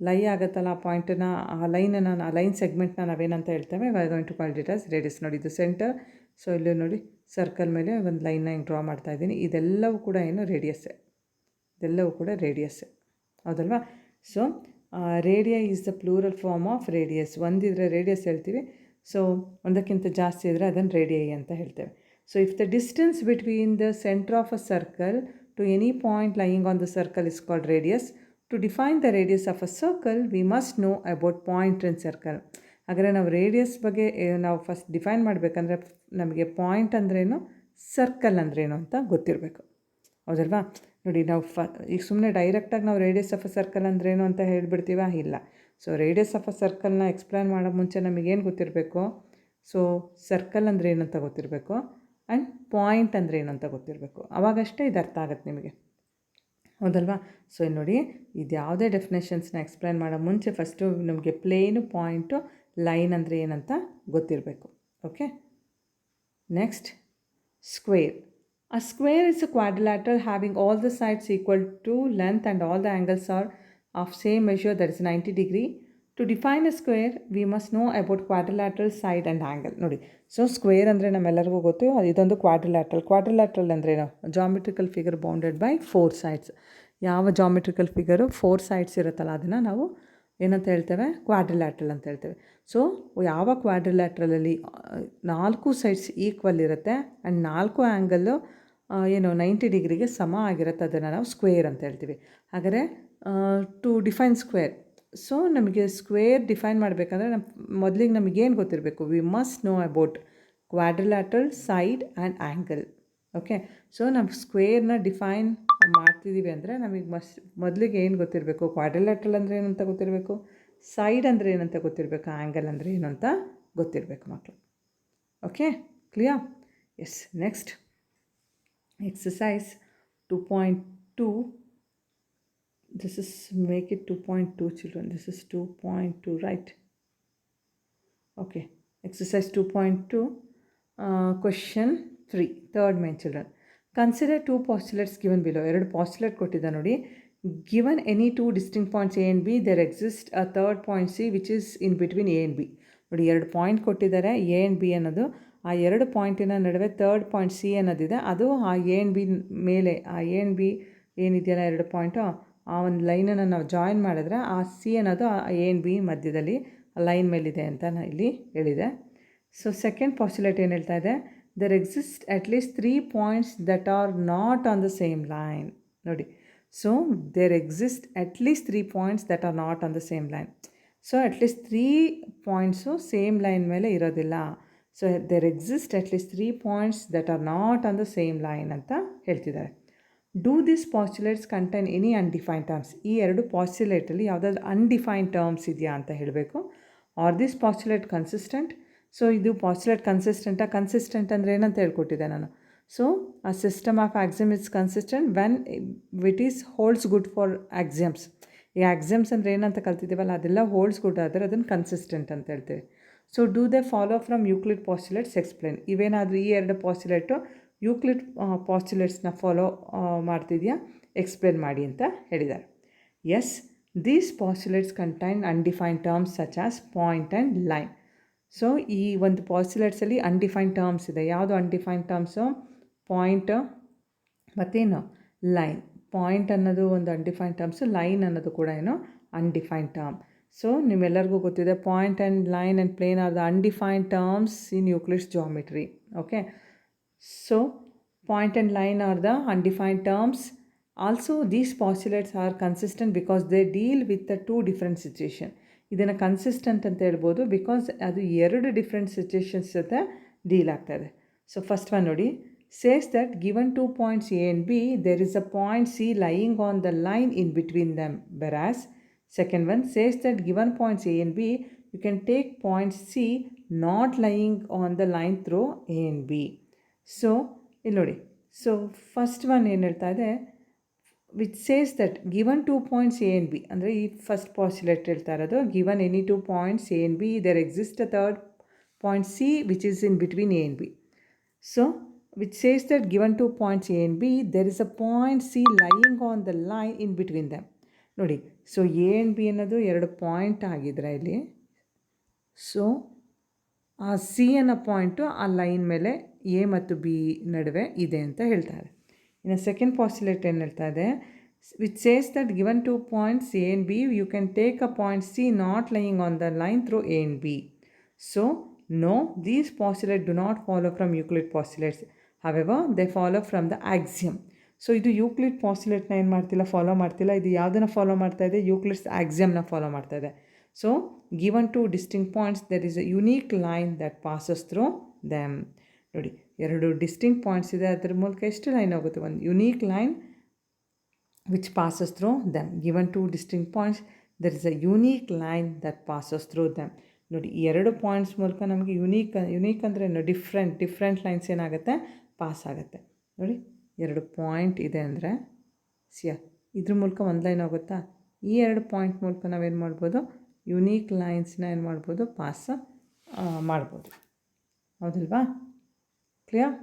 Speaker 1: ಲೈ ಆಗುತ್ತಲ್ಲ ಆ ಪಾಯಿಂಟನ್ನು, ಆ ಲೈನನ್ನು, ಆ ಲೈನ್ ಸೆಗ್ಮೆಂಟ್ನ ನಾವೇನಂತ ಹೇಳ್ತೇವೆ? We are going to call it as radius. ನೋಡಿ, ಇದು ಸೆಂಟರ್. ಸೊ ಇಲ್ಲಿ ನೋಡಿ, ಸರ್ಕಲ್ ಮೇಲೆ ಒಂದು ಲೈನ್ನ ಹಿಂಗೆ ಡ್ರಾ ಮಾಡ್ತಾ ಇದ್ದೀನಿ. ಇದೆಲ್ಲವೂ ಕೂಡ ಏನು? ರೇಡಿಯಸ್ಸೇ. ಇದೆಲ್ಲವೂ ಕೂಡ ರೇಡಿಯಸ್ಸೇ, ಹೌದಲ್ವಾ? So radii is the plural form of radius. ಒಂದಿದ್ರೆ ರೇಡಿಯಸ್ ಹೇಳ್ತೀವಿ, ಸೊ ಒಂದಕ್ಕಿಂತ ಜಾಸ್ತಿ ಇದ್ದರೆ ಅದನ್ನು ರೇಡಿಯೈ ಅಂತ ಹೇಳ್ತೇವೆ. So if the distance between the center of a circle to any point lying on the circle is called radius, to define the radius of a circle we must know about point and circle. ಹಾಗಾದರೆ ನಾವು radius ಬಗ್ಗೆ ನಾವು first define ಮಾಡಬೇಕಂದ್ರೆ ನಮಗೆ point ಅಂದ್ರೇನು, circle ಅಂದ್ರೇನು ಅಂತ ಗೊತ್ತಿರಬೇಕು, ಹೌದಲ್ವಾ? ನೋಡಿ, ನಾವು ಈಗ ಸುಮ್ಮನೆ ಡೈರೆಕ್ಟಾಗಿ ನಾವು ರೇಡಿಯಸ್ ಆಫ್ ಅ ಸರ್ಕಲ್ ಅಂದ್ರೇನು ಅಂತ ಹೇಳಿಬಿಡ್ತೀವ? ಇಲ್ಲ. ಸೊ ರೇಡಿಯಸ್ ಆಫ್ ಅ ಸರ್ಕಲ್ನ ಎಕ್ಸ್ಪ್ಲೇನ್ ಮಾಡೋ ಮುಂಚೆ ನಮಗೇನು ಗೊತ್ತಿರಬೇಕು? ಸೊ ಸರ್ಕಲ್ ಅಂದರೆ ಏನಂತ ಗೊತ್ತಿರಬೇಕು, ಆ್ಯಂಡ್ ಪಾಯಿಂಟ್ ಅಂದರೆ ಏನು ಅಂತ ಗೊತ್ತಿರಬೇಕು. ಆವಾಗಷ್ಟೇ ಇದು ಅರ್ಥ ಆಗುತ್ತೆ ನಿಮಗೆ, ಹೌದಲ್ವಾ? ಸೊ ನೋಡಿ, ಇದು ಯಾವುದೇ ಡೆಫಿನೇಷನ್ಸ್ನ ಎಕ್ಸ್ಪ್ಲೇನ್ ಮಾಡೋ ಮುಂಚೆ ಫಸ್ಟು ನಮಗೆ ಪ್ಲೇನು, ಪಾಯಿಂಟು, ಲೈನ್ ಅಂದರೆ ಏನಂತ ಗೊತ್ತಿರಬೇಕು. Okay, next, square. A square is a quadrilateral having all the sides equal to length and all the angles are of same measure, that is 90 degree. To define a square, we must know about quadrilateral side and angle. ನೋಡಿ, so square ಅಂದರೆ ನಮ್ಮೆಲ್ಲರಿಗೂ ಗೊತ್ತು, ಇದೊಂದು quadrilateral. Quadrilateral ಅಂದ್ರೇನು? Geometrical figure bounded by 4 sides. ಯಾವ geometrical figure 4 sides ಇರುತ್ತಲ್ಲ ಅದನ್ನು ನಾವು ಏನಂತ ಹೇಳ್ತೇವೆ? ಕ್ವಾಡ್ರಿಲ್ಯಾಟ್ರಲ್ ಅಂತ ಹೇಳ್ತೇವೆ. ಸೊ ಯಾವ ಕ್ವಾಡ್ರಿಲ್ಯಾಟ್ರಲಲ್ಲಿ 4 ಸೈಡ್ಸ್ ಈಕ್ವಲ್ ಇರುತ್ತೆ ಆ್ಯಂಡ್ 4 ಆ್ಯಂಗಲ್ಲು ಏನು 90 ಡಿಗ್ರಿಗೆ ಸಮ ಆಗಿರುತ್ತೆ, ಅದನ್ನು ನಾವು ಸ್ಕ್ವೇರ್ ಅಂತ ಹೇಳ್ತೀವಿ. ಹಾಗಾದರೆ ಟು ಡಿಫೈನ್ ಸ್ಕ್ವೇರ್, ಸೊ ನಮಗೆ ಸ್ಕ್ವೇರ್ ಡಿಫೈನ್ ಮಾಡಬೇಕಂದ್ರೆ ಮೊದಲಿಗೆ ನಮಗೇನು ಗೊತ್ತಿರಬೇಕು? V must know about quadrilateral side and angle. Okay, so ನಾವು ಸ್ಕ್ವೇರ್ನ ಡಿಫೈನ್ ಮಾಡ್ತಿದ್ದೀವಿ ಅಂದರೆ ನಮಗೆ ಮೊದಲಿಗೆ ಏನು ಗೊತ್ತಿರಬೇಕು? ಕ್ವಾಡ್ರಿಲ್ಯಾಟ್ರಲ್ ಅಂದರೆ ಏನಂತ ಗೊತ್ತಿರಬೇಕು, ಸೈಡ್ ಅಂದರೆ ಏನಂತ ಗೊತ್ತಿರಬೇಕು, ಆ್ಯಂಗಲ್ ಅಂದರೆ ಏನು ಅಂತ ಗೊತ್ತಿರಬೇಕು ಮಕ್ಕಳು. Okay, clear? Yes. Next, exercise 2.2. This is, make it 2.2 children. This is 2.2, right? Okay, exercise 2.2, question 3, third main children. Consider two postulates given below. ಎರಡು postulate ಕೊಟ್ಟಿದ್ದ ನೋಡಿ. Given any two distinct points A and B, there exists a third point C which is in between A and B. ನೋಡಿ, ಎರಡು point ಕೊಟ್ಟಿದ್ದಾರೆ, A and B ಅನ್ನೋದು. ಆ ಎರಡು ಪಾಯಿಂಟಿನ ನಡುವೆ ಥರ್ಡ್ ಪಾಯಿಂಟ್ ಸಿ ಅನ್ನೋದಿದೆ. ಅದು ಆ ಎ ಆ್ಯಂಡ್ ಬಿ ಮೇಲೆ, ಆ ಎ ಆ್ಯಂಡ್ ಬಿ ಏನಿದೆಯಲ್ಲ ಎರಡು ಪಾಯಿಂಟು, ಆ ಒಂದು ಲೈನನ್ನು ನಾವು ಜಾಯಿನ್ ಮಾಡಿದ್ರೆ ಆ ಸಿ ಅನ್ನೋದು ಆ ಎ ಆ್ಯಂಡ್ ಬಿ ಮಧ್ಯದಲ್ಲಿ ಲೈನ್ ಮೇಲಿದೆ ಅಂತ ನಾನು ಇಲ್ಲಿ ಹೇಳಿದೆ. ಸೊ ಸೆಕೆಂಡ್ ಪಾಸ್ಯುಲೇಟ್ ಏನು ಹೇಳ್ತಾ ಇದೆ? There exist at least 3 points that are not on the same line. ನೋಡಿ, so there exist at least 3 points that are not on the same line. So at least 3 points same line ಮೇಲೆ ಇರೋದಿಲ್ಲ. So there exist at least 3 points that are not on the same line ಅಂತ ಹೇಳ್ತಿದ್ದಾರೆ. Do this postulates contain any undefined terms. ಈ ಎರಡು ಪಾಸ್ಯುಲೇಟಲ್ಲಿ ಯಾವುದಾದ್ರು undefined terms ಇದೆಯಾ ಅಂತ ಹೇಳಬೇಕು. R this postulate consistent. So ಇದು ಪಾಸ್ಯುಲೇಟ್ ಕನ್ಸಿಸ್ಟೆಂಟ್ ಅಂದರೆ ಏನಂತ ಹೇಳ್ಕೊಟ್ಟಿದ್ದೆ ನಾನು. So a system of axiom is consistent when it is holds good for axioms. ಈ ಆಕ್ಸಿಮ್ಸ್ ಅಂದರೆ ಏನಂತ ಕಲ್ತಿದ್ದೀವಲ್ಲ ಅದೆಲ್ಲ ಹೋಲ್ಡ್ಸ್ ಗುಡ್ ಆದರೆ ಅದನ್ನು ಕನ್ಸಿಸ್ಟೆಂಟ್ ಅಂತ ಹೇಳ್ತೇವೆ. So do they follow from Euclid postulates explain. ಇವೇನಾದರೂ ಈ ಎರಡು ಪಾಸ್ಯುಲೇಟು ಯೂಕ್ಲಿಡ್ ಪಾಸ್ಯುಲೇಟ್ಸ್ನ ಫಾಲೋ ಮಾಡ್ತಿದೆಯಾ, ಎಕ್ಸ್ಪ್ಲೇನ್ ಮಾಡಿ ಅಂತ ಹೇಳಿದ್ದಾರೆ. Yes, these postulates contain undefined terms such as point and line. So ಈ ಒಂದು ಪಾಸ್ಯುಲೇಟ್ಸಲ್ಲಿ ಅನ್ಡಿಫೈನ್ಡ್ ಟರ್ಮ್ಸ್ ಇದೆ. ಯಾವುದು ಅನ್ಡಿಫೈನ್ಡ್ ಟರ್ಮ್ಸು? ಪಾಯಿಂಟ್ ಮತ್ತೇನು? ಲೈನ್. ಪಾಯಿಂಟ್ ಅನ್ನೋದು ಒಂದು ಅನ್ಡಿಫೈನ್ಡ್ ಟರ್ಮ್ಸು, ಲೈನ್ ಅನ್ನೋದು ಕೂಡ ಏನು ಅನ್ಡಿಫೈನ್ಡ್ ಟರ್ಮ್. ಸೊ ನಿಮ್ಮೆಲ್ಲರಿಗೂ ಗೊತ್ತಿದೆ point and line and plane are the undefined terms in Euclid's geometry. Okay, so point and line are the undefined terms. Also these postulates are consistent because they deal with the two different situation. ಇದನ್ನು consistent ಅಂತ ಹೇಳ್ಬೋದು because ಅದು ಎರಡು different situations ಜೊತೆ deal ಆಗ್ತಾಯಿದೆ. So first one ನೋಡಿ, says that given 2 points A and B there is a point C lying on the line in between them, whereas second one says that given points A and B you can take point C not lying on the line through A and B. So ಇಲ್ಲಿ ನೋಡಿ, so first one ಏನು ಹೇಳ್ತಾ ಇದೆ, which says that given 2 points A and B ಅಂದರೆ ಈ first postulate ಹೇಳ್ತಾ ಇರೋದು, given any 2 points A and B there exist a third point C which is in between A and B. So which says that given 2 points A and B there is a point C lying on the line in between them. ನೋಡಿ, so A and B ಅನ್ನೋದು ಎರಡು point ಆಗಿದ್ರೆ ಇಲ್ಲಿ, so ಆ C ಅನ್ನೋ point ಆ line ಮೇಲೆ A ಮತ್ತು ಬಿ ನಡುವೆ ಇದೆ ಅಂತ ಹೇಳ್ತಾರೆ. ಇನ್ನು ಸೆಕೆಂಡ್ ಪಾಸ್ಯುಲೇಟ್ ಏನು ಹೇಳ್ತಾ ಇದೆ, which says that given 2 points A and B you can take a point C not lying on the line through A and B. So no, these postulate do not follow from Euclid postulates, however they follow from the axiom. So ಇದು Euclid ಪಾಸ್ಯುಲೇಟ್ನ ಏನು ಮಾಡ್ತಿಲ್ಲ, follow ಮಾಡ್ತಿಲ್ಲ. ಇದು ಯಾವುದನ್ನು follow ಮಾಡ್ತಾಯಿದೆ, Euclid's ಆಕ್ಸಿಯಮ್ನ follow ಮಾಡ್ತಾಯಿದೆ. So given 2 distinct points there is a unique line that passes through them. ನೋಡಿ, ಎರಡು ಡಿಸ್ಟಿಂಕ್ಟ್ ಪಾಯಿಂಟ್ಸ್ ಇದೆ, ಅದರ ಮೂಲಕ ಎಷ್ಟು ಲೈನ್ ಹೋಗುತ್ತೆ, ಒಂದು unique line which passes through them. Given 2 distinct points there is a unique line that passes through them. ನೋಡಿ, ಈ ಎರಡು ಪಾಯಿಂಟ್ಸ್ ಮೂಲಕ ನಮಗೆ ಯುನೀಕ್ ಅಂದರೆ ಏನು, ಡಿಫ್ರೆಂಟ್ ಲೈನ್ಸ್ ಏನಾಗುತ್ತೆ, ಪಾಸ್ ಆಗುತ್ತೆ. ನೋಡಿ, ಎರಡು ಪಾಯಿಂಟ್ ಇದೆ ಅಂದರೆ ಇದ್ರ ಮೂಲಕ ಒಂದು ಲೈನ್ ಹೋಗುತ್ತಾ, ಈ ಎರಡು ಪಾಯಿಂಟ್ ಮೂಲಕ ನಾವೇನು ಮಾಡ್ಬೋದು, ಯುನೀಕ್ ಲೈನ್ಸ್ನ ಏನು ಮಾಡ್ಬೋದು, ಪಾಸ್ ಮಾಡ್ಬೋದು. ಹೌದಲ್ವಾ? Clear?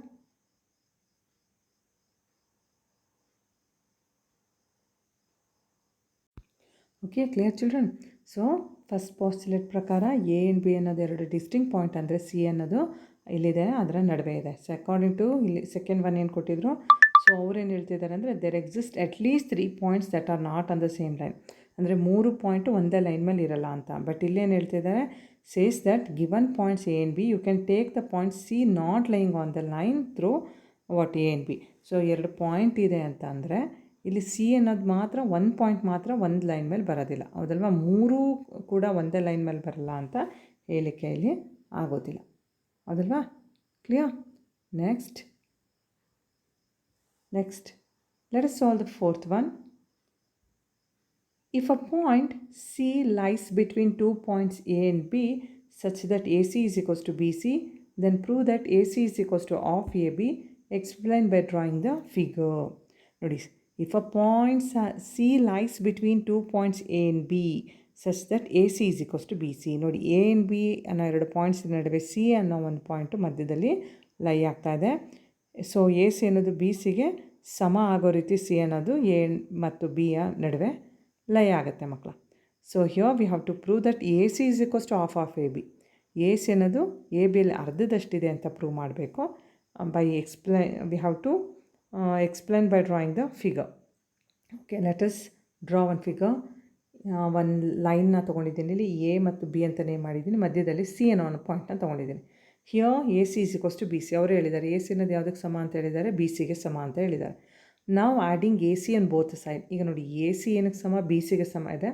Speaker 1: Okay, clear children? So first postulate ಪ್ರಕಾರ ಎ ಆ್ಯಂಡ್ ಬಿ ಅನ್ನೋದು ಎರಡು ಡಿಸ್ಟಿಂಕ್ಟ್ ಪಾಯಿಂಟ್ ಅಂದರೆ ಸಿ ಅನ್ನೋದು ಇಲ್ಲಿದೆ, ಅದರ ನಡುವೆ ಇದೆ. ಸೊ ಅಕಾರ್ಡಿಂಗ್ ಟು ಇಲ್ಲಿ ಸೆಕೆಂಡ್ ಒನ್ ಏನು ಕೊಟ್ಟಿದ್ರು, ಸೊ ಅವ್ರೇನು ಹೇಳ್ತಿದ್ದಾರೆ ಅಂದರೆ there exist at least 3 points that are not on the same line. ಅಂದರೆ 3 ಪಾಯಿಂಟು ಒಂದೇ ಲೈನ್ ಮೇಲೆ ಇರಲ್ಲ ಅಂತ. ಬಟ್ ಇಲ್ಲೇನು ಹೇಳ್ತಿದ್ದಾರೆ, says that given points A and B you can take the point C not lying on the line through what A and B. So ಎರಡು point ಇದೆ ಅಂತ ಅಂದರೆ ಇಲ್ಲಿ ಸಿ ಅನ್ನೋದು ಮಾತ್ರ ಒಂದು ಪಾಯಿಂಟ್ ಮಾತ್ರ ಒಂದು ಲೈನ್ ಮೇಲೆ ಬರೋದಿಲ್ಲ. ಹೌದಲ್ವಾ? ಮೂರೂ ಕೂಡ ಒಂದೇ ಲೈನ್ ಮೇಲೆ ಬರಲ್ಲ ಅಂತ ಹೇಳಿಕೆ ಇಲ್ಲಿ ಆಗೋದಿಲ್ಲ. ಹೌದಲ್ವಾ? Clear? Next let us solve the fourth one. If a point C lies between 2 points A and B such that AC is equals to BC, then prove that AC is equals to half AB. Explain by drawing the figure. Notice, if a point C lies between 2 points A and B such that AC is equals to BC. ನೋಡಿ, A and B ಅನ್ನೋ ಎರಡು points ನಡುವೆ C ಅನ್ನೋ ಒಂದು point ಮಧ್ಯದಲ್ಲಿ ಲೈ ಆಗ್ತಾ ಇದೆ. ಸೊ ಎ ಸಿ ಅನ್ನೋದು ಬಿ ಸಿಗೆ ಸಮ ಆಗೋ ರೀತಿ ಸಿ ಅನ್ನೋದು ಎ ಮತ್ತು ಬಿಯ ನಡುವೆ ಲೈ ಆಗುತ್ತೆ ಮಕ್ಕಳ. So here we have to prove that A C is equals to half of A B. A C ಅನ್ನೋದು ಎ ಬಿಯಲ್ಲಿ ಅರ್ಧದಷ್ಟಿದೆ ಅಂತ ಪ್ರೂವ್ ಮಾಡಬೇಕು. We have to explain by drawing the figure. Okay, let us draw one figure. ಒಂದು ಲೈನ್ನ ತೊಗೊಂಡಿದ್ದೀನಿ, ಇಲ್ಲಿ A ಮತ್ತು ಬಿ ಅಂತ ನೇಮ್ ಮಾಡಿದ್ದೀನಿ, ಮಧ್ಯದಲ್ಲಿ ಸಿ ಅನ್ನೋ ಒಂದು ಪಾಯಿಂಟ್ನ ತೊಗೊಂಡಿದ್ದೀನಿ. Here A C is equals to B C. ಅವರು ಹೇಳಿದ್ದಾರೆ ಎ ಸಿ ಅನ್ನೋದು ಯಾವುದಕ್ಕೆ ಸಮ ಅಂತ ಹೇಳಿದ್ದಾರೆ, ಬಿ ಸಿಗೆ ಸಮ ಅಂತ ಹೇಳಿದ್ದಾರೆ. ನಾವು adding A C on both side. ಈಗ ನೋಡಿ, ಎ ಸಿ ಏನಕ್ಕೆ ಸಮ, ಬಿ ಸಿಗೆ ಸಮ ಇದೆ.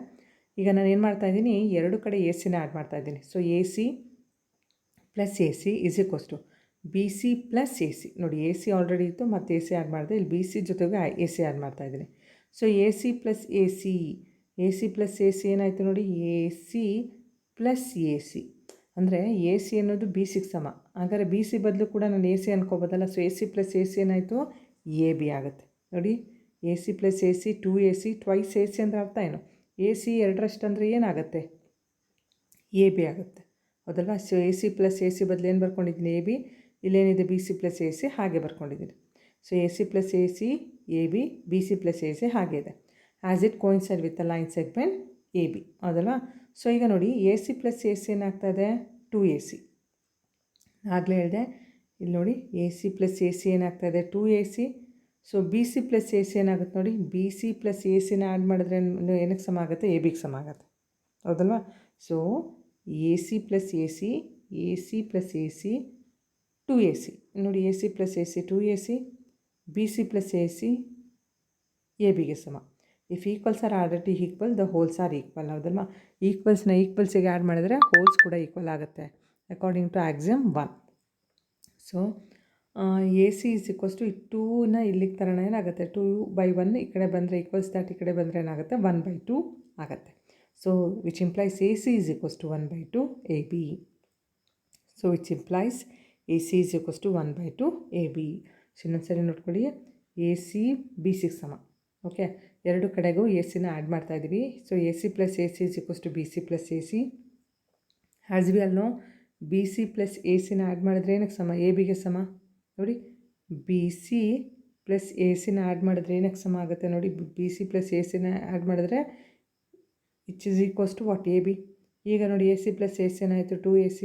Speaker 1: ಈಗ ನಾನು ಏನು ಮಾಡ್ತಾಯಿದ್ದೀನಿ, ಎರಡು ಕಡೆ ಎ ಸಿನ ಆ್ಯಡ್ ಮಾಡ್ತಾಯಿದ್ದೀನಿ. So A C plus A C is equals to B C plus A C. ನೋಡಿ, ಎ ಸಿ ಆಲ್ರೆಡಿ ಇತ್ತು, ಮತ್ತು ಎ ಸಿ ಆ್ಯಡ್ ಮಾಡಿದೆ. ಇಲ್ಲಿ ಬಿ ಸಿ ಜೊತೆಗೆ ಎ ಸಿ ಆ್ಯಡ್ ಮಾಡ್ತಾಯಿದ್ದೀನಿ. So A C plus A C plus A C ಏನಾಯಿತು ನೋಡಿ, A C plus A C ಅಂದರೆ ಎ ಸಿ ಅನ್ನೋದು ಬಿ ಸಿಗೆ ಸಮ. ಹಾಗಾದರೆ ಬಿ ಸಿ ಬದಲು ಕೂಡ ನಾನು ಎ ಸಿ ಅನ್ಕೋಬೋದಲ್ಲ. So A C plus A C ಏನಾಯಿತು, ಎ ಬಿ ಆಗುತ್ತೆ. ನೋಡಿ, A C plus A C 2AC twice A C ಅಂದರೆ ಅರ್ಥ ಏನು, ಎ ಸಿ ಎರಡರಷ್ಟು ಅಂದರೆ ಏನಾಗುತ್ತೆ, ಎ ಬಿ ಆಗುತ್ತೆ. ಹೌದಲ್ವಾ? So A C plus A C ಬದಲು ಏನು ಬರ್ಕೊಂಡಿದ್ದೀನಿ, ಎ ಬಿ. ಇಲ್ಲೇನಿದೆ, B C plus A C ಹಾಗೆ ಬರ್ಕೊಂಡಿದ್ದೀನಿ. So A C plus A C A B, B C plus A C ಹಾಗೆ ಇದೆ. As it coincide with the line segment A B. ಹೌದಲ್ವಾ? So ಈಗ ನೋಡಿ, A C plus A C ಏನಾಗ್ತಾಯಿದೆ, 2AC. ಆಗಲೇ ಹೇಳಿದೆ, ಇಲ್ಲಿ ನೋಡಿ, A C plus A C ಏನಾಗ್ತಾಯಿದೆ, 2AC. So B C plus A C ಏನಾಗುತ್ತೆ ನೋಡಿ, ಬಿ ಸಿ ಪ್ಲಸ್ ಎ ಸಿನ ಆ್ಯಡ್ ಮಾಡಿದ್ರೆ ಏನಕ್ಕೆ ಸಮ ಆಗುತ್ತೆ, ಎ ಬಿಗೆ ಸಮ ಆಗುತ್ತೆ. ಹೌದಲ್ವಾ? So A C plus A C, A C plus A C, 2AC ನೋಡಿ, A C plus A C 2AC, B C plus A C A ಬಿಗೆ ಸಮ. If equals are already equal, the wholes are equal. ಹೌದಲ್ವಾ? ಈಕ್ವಲ್ಸ್ನ ಈಕ್ವಲ್ಸಿಗೆ add ಮಾಡಿದ್ರೆ wholes ಕೂಡ equal ಆಗುತ್ತೆ according to Axiom 1. So A C is equals to 2ನ ಇಲ್ಲಿಗೆ ತರೋಣ, ಏನಾಗುತ್ತೆ 2/1 ಈ ಕಡೆ ಬಂದರೆ ಈಕ್ವಲ್ಸ್ ದ್ಯಾಟ್ ಈ ಕಡೆ ಬಂದರೆ ಏನಾಗುತ್ತೆ 1/2 ಆಗುತ್ತೆ. So which implies A C is equals to 1/2 A B. So which implies A C is equals to 1/2 A B. So ಇನ್ನೊಂದು ಸರಿ ನೋಡ್ಕೊಳ್ಳಿ, ಎ ಸಿ ಬಿ ಸಿಗೆ ಸಮ. ಓಕೆ, ಎರಡು ಕಡೆಗೂ ಎ ಸಿನ ಆ್ಯಡ್ ಮಾಡ್ತಾಯಿದ್ದೀವಿ. So A C plus A C is equals to B C plus A C. As we all know, B C plus A ಸಿನ ಆ್ಯಡ್ ಮಾಡಿದ್ರೆ ಏನಕ್ಕೆ ಸಮ? ಎ ಬಿಗೆ ಸಮ. ನೋಡಿ, ಬಿ ಸಿ ಪ್ಲಸ್ ಎ ಸಿನ ಆ್ಯಡ್ ಮಾಡಿದ್ರೆ ಏನಕ್ಕೆ ಸಮ ಆಗುತ್ತೆ ನೋಡಿ? ಬಿ ಸಿ ಪ್ಲಸ್ ಎ ಸಿನ ಆ್ಯಡ್ ಮಾಡಿದ್ರೆ which is equals to what? A B. ಈಗ ನೋಡಿ, A C plus A C ಏನಾಯಿತು? 2AC.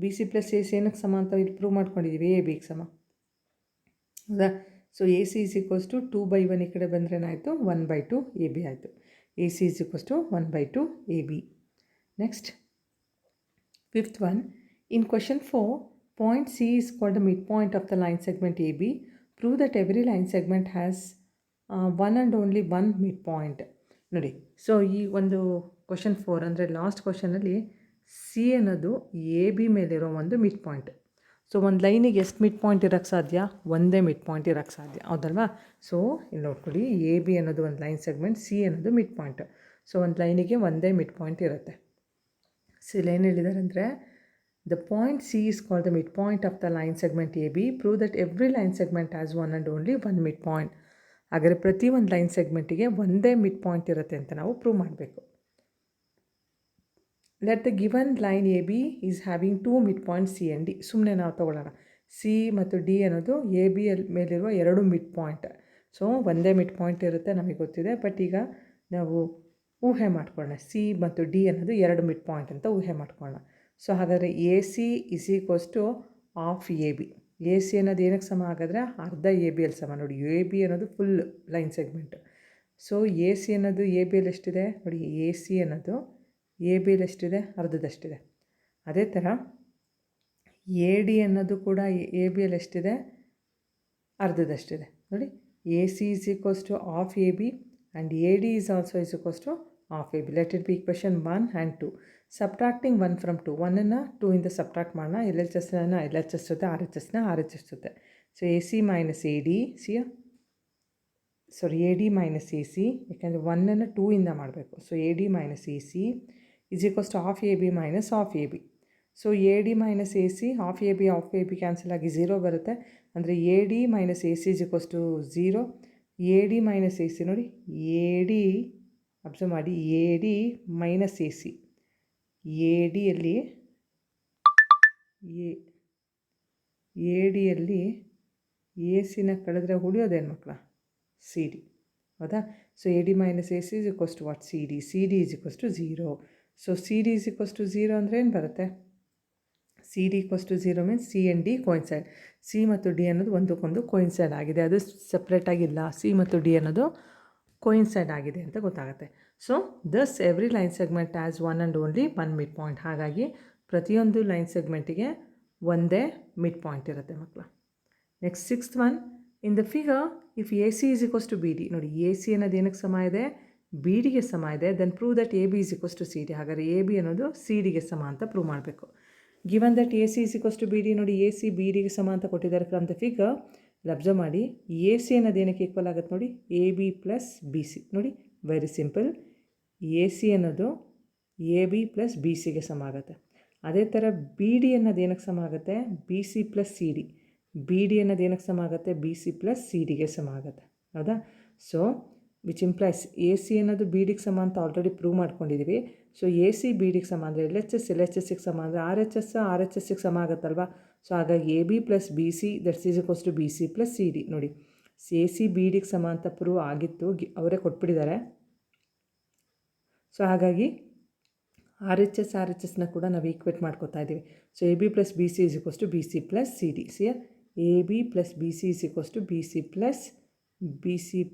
Speaker 1: B C plus A C ಏನಕ್ಕೆ ಸಮ ಅಂತ ಇಲ್ಲಿ ಪ್ರೂವ್ ಮಾಡ್ಕೊಂಡಿದ್ದೀವಿ? ಎ ಬಿಗೆ ಸಮ. ಹೌದಾ? So A C is equals to 2/1 ಈ ಕಡೆ ಬಂದರೆ ಏನಾಯಿತು? 1/2 ಎ ಬಿ ಆಯಿತು. A C is equals to 1/2 A B. Next, fifth one. In question 4, point C is called the midpoint of the line segment AB. Prove that every line segment has one and only one midpoint. ನೋಡಿ, so ಈ ಒಂದು question 4 ಅಂದರೆ last ಕ್ವಶನಲ್ಲಿ C ಅನ್ನೋದು A B ಮೇಲಿರೋ ಒಂದು mid point. So ಒಂದು ಲೈನಿಗೆ ಎಷ್ಟು mid point ಇರೋಕ್ಕೆ ಸಾಧ್ಯ? ಒಂದೇ ಮಿಡ್ ಪಾಯಿಂಟ್ ಇರೋಕ್ಕೆ ಸಾಧ್ಯ. ಹೌದಲ್ವಾ? ಸೊ ಇಲ್ಲಿ ನೋಡ್ಕೊಳ್ಳಿ, ಎ ಬಿ ಅನ್ನೋದು ಒಂದು ಲೈನ್ ಸೆಗ್ಮೆಂಟ್, ಸಿ ಅನ್ನೋದು ಮಿಡ್ ಪಾಯಿಂಟ್. ಸೊ ಒಂದು ಲೈನಿಗೆ ಒಂದೇ ಮಿಡ್ ಪಾಯಿಂಟ್ ಇರುತ್ತೆ. ಸೊ ಇಲ್ಲಿ ಏನು ಹೇಳಿದ್ದಾರೆ ಅಂದರೆ, the point C is called the midpoint of the line segment AB. Prove that every line segment has one and only one midpoint. ಹಾಗಾದರೆ ಪ್ರತಿ ಒಂದು ಲೈನ್ ಸೆಗ್ಮೆಂಟಿಗೆ ಒಂದೇ ಮಿಡ್ ಪಾಯಿಂಟ್ ಇರುತ್ತೆ ಅಂತ ನಾವು ಪ್ರೂವ್ ಮಾಡಬೇಕು. Let the given line A B is having 2 mid point C and D. ಸುಮ್ಮನೆ ನಾವು ತೊಗೊಳ್ಳೋಣ, ಸಿ ಮತ್ತು ಡಿ ಅನ್ನೋದು ಎ ಬಿ ಮೇಲಿರುವ 2 ಮಿಡ್ ಪಾಯಿಂಟ್. ಸೊ ಒಂದೇ ಮಿಡ್ ಪಾಯಿಂಟ್ ಇರುತ್ತೆ ನಮಗೆ ಗೊತ್ತಿದೆ. ಬಟ್ ಈಗ ನಾವು ಊಹೆ ಮಾಡ್ಕೊಳ್ಳೋಣ, ಸಿ ಮತ್ತು ಡಿ ಅನ್ನೋದು 2 ಮಿಡ್ ಪಾಯಿಂಟ್ ಅಂತ ಊಹೆ ಮಾಡ್ಕೊಳ್ಳೋಣ. ಸೊ ಹಾಗಾದರೆ A C is equals to half A B. A C ಅನ್ನೋದು ಏನಕ್ಕೆ ಸಮ? ಹಾಗಾದರೆ ಅರ್ಧ ಎ ಬಿ ಅಲ್ಲಿ ಸಮ. ನೋಡಿ, ಎ ಬಿ ಅನ್ನೋದು full line segment. So A C ಅನ್ನೋದು ಎ ಬಿ ಅಲ್ಲಿ ಎಷ್ಟಿದೆ? ನೋಡಿ, ಎ ಸಿ ಅನ್ನೋದು ಎ ಬಿ ಅಲ್ಲಿ ಎಷ್ಟಿದೆ? ಅರ್ಧದಷ್ಟಿದೆ. ಅದೇ ಥರ ಎ ಡಿ ಅನ್ನೋದು ಕೂಡ ಎ ಬಿ ಅಲ್ಲಿ ಎಷ್ಟಿದೆ? ಅರ್ಧದಷ್ಟಿದೆ. ನೋಡಿ, A C is equals to half A B and A D is also is equals to half A B. Let it be equation 1 and 2. Subtracting 1 from 2. 1ನ್ನು 2ಇಂದ ಸಬ್ಟ್ರಾಕ್ಟ್ ಮಾಡೋಣ. L H ಎಸ್ನ L H S ಜೊತೆ, R H ಎಸ್ನ R H S ಜೊತೆ. So A C minus A D A D minus A C, ಯಾಕೆಂದರೆ 1ನ್ನು 2ಇಂದ ಮಾಡಬೇಕು. So A D minus A C is equals to half A B minus half A B. So A D minus A C, half A B cancel ಆಗಿ 0 ಬರುತ್ತೆ. ಅಂದರೆ A D minus A C is equals to 0. A D minus A C ನೋಡಿ, A D observe ಮಾಡಿ, A D minus A C, A ಡಿಯಲ್ಲಿ A ಸಿನ ಕಳೆದ್ರೆ ಉಳಿಯೋದೇನು ಮಕ್ಕಳ? C D. ಹೌದಾ? So A D minus A C is equals to what? C D. C D is equals to 0. So C D is equals to 0 ಅಂದರೆ ಏನು ಬರುತ್ತೆ? C D equals to 0 means C and D coincide. C ಮತ್ತು D ಅನ್ನೋದು ಒಂದಕ್ಕೊಂದು coincide ಆಗಿದೆ, ಅದು ಸಪ್ರೇಟಾಗಿಲ್ಲ. C ಮತ್ತು ಡಿ ಅನ್ನೋದು ಕೋಯಿನ್ಸೈಡ್ ಆಗಿದೆ ಅಂತ ಗೊತ್ತಾಗುತ್ತೆ. So thus every line segment has one and only one mid point. ಹಾಗಾಗಿ ಪ್ರತಿಯೊಂದು ಲೈನ್ ಸೆಗ್ಮೆಂಟಿಗೆ ಒಂದೇ ಮಿಡ್ ಪಾಯಿಂಟ್ ಇರುತ್ತೆ ಮಕ್ಕಳ. Next sixth one. In the figure if A C is equals to B D. ನೋಡಿ, ಎ ಸಿ ಅನ್ನೋದು ಏನಕ್ಕೆ ಸಮ ಇದೆ? ಬಿ ಡಿಗೆ ಸಮ ಇದೆ. Then prove that A B is equals to C D. ಹಾಗಾದರೆ ಎ ಬಿ ಅನ್ನೋದು ಸಿ ಡಿಗೆ ಸಮ ಅಂತ ಪ್ರೂವ್ ಮಾಡಬೇಕು. Given that A C is equals to B D. ನೋಡಿ, ಎ ಸಿ ಬಿ ಡಿಗೆ ಸಮ ಅಂತ ಕೊಟ್ಟಿದ್ದಾರೆ ಫ್ರಮ್ ದ ಫಿಗರ್. ಅಬ್ಸರ್ವ್ ಮಾಡಿ, ಎ ಸಿ ಅನ್ನೋದು ಏನಕ್ಕೆ ಈಕ್ವಲ್ ಆಗುತ್ತೆ ನೋಡಿ? A B plus B C. ನೋಡಿ, ವೆರಿ ಸಿಂಪಲ್. ಎ ಸಿ ಅನ್ನೋದು ಎ ಬಿ ಪ್ಲಸ್ ಬಿ ಸಿಗೆ ಸಮ ಆಗುತ್ತೆ. ಅದೇ ಥರ ಬಿ ಡಿ ಅನ್ನೋದು ಏನಕ್ಕೆ ಸಮ ಆಗುತ್ತೆ? B C plus C D. B D ಅನ್ನೋದು ಏನಕ್ಕೆ ಸಮ ಆಗುತ್ತೆ? ಬಿ ಸಿ ಪ್ಲಸ್ ಸಿ ಡಿಗೆ ಸಮ ಆಗುತ್ತೆ. ಹೌದಾ? So which implies A C ಅನ್ನೋದು ಬಿ ಡಿಗೆ ಸಮ ಅಂತ ಆಲ್ರೆಡಿ ಪ್ರೂವ್ ಮಾಡ್ಕೊಂಡಿದ್ದೀವಿ. ಸೊ ಎ ಸಿ ಬಿ ಡಿಗೆ ಸಮ ಅಂದರೆ ಎಲ್ ಎಚ್ ಎಸ್ಸಿಗೆ ಸಮ ಅಂದರೆ ಆರ್ ಎಚ್ ಎಸ್ಸಿಗೆ ಸಮ ಆಗುತ್ತಲ್ವಾ? ಸೊ ಹಾಗಾಗಿ A B plus B C that's is equals to B C plus C D. ನೋಡಿ, ಎ ಸಿ ಬಿ ಡಿಗೆ ಸಮ ಅಂತ ಪ್ರೂವ್ ಆಗಿತ್ತು, ಅವರೇ ಕೊಟ್ಬಿಟ್ಟಿದ್ದಾರೆ. ಸೊ ಹಾಗಾಗಿ ಆರ್ ಎಚ್ ಎಸ್ನ ಕೂಡ ನಾವು ಈಕ್ವೇಟ್ ಮಾಡ್ಕೋತಾ ಇದ್ದೀವಿ. So A B plus B C is equals to B C plus C D. C A B plus B C is equals to B C